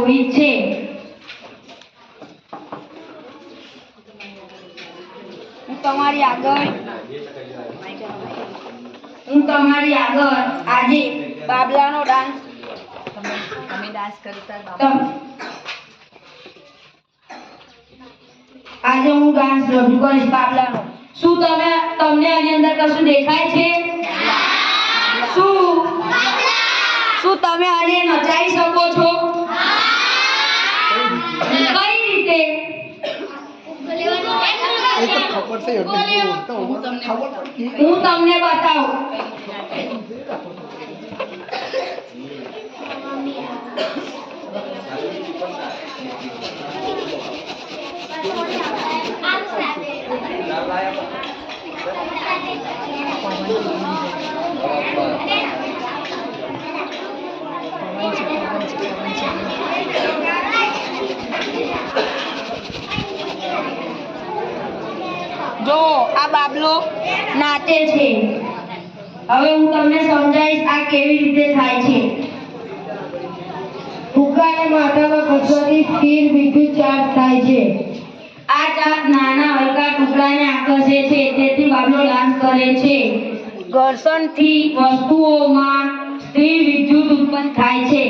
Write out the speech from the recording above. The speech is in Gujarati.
રોહિત છે. હું તમારી આગળ આજે બાબલાનો ડાન્સ તમે ડાન્સ કરતા આજે હું ડાન્સ રજૂ કરીશ બાબલાનો. શું તમને આની અંદર કશું દેખાય છે? શું તમે આને નચાવી શકો છો? કઈ રીતે? હું તમને બતાવું. જો આ બાબલો નાચે છે. હવે હું તમને સમજાવીશ આ કેવી રીતે થાય છે. ફુગ્ગાને માથામાં ઘસવાથી સ્થિર વિદ્યુત ચાર્જ થાય છે. આ ચાર્જ નાના હલકા ટુકડાને આકર્ષે છે, તેથી બાબલો ડાન્સ કરે છે. ઘર્ષણથી વસ્તુઓમાં સ્થિર વિદ્યુત ઉત્પન્ન થાય છે.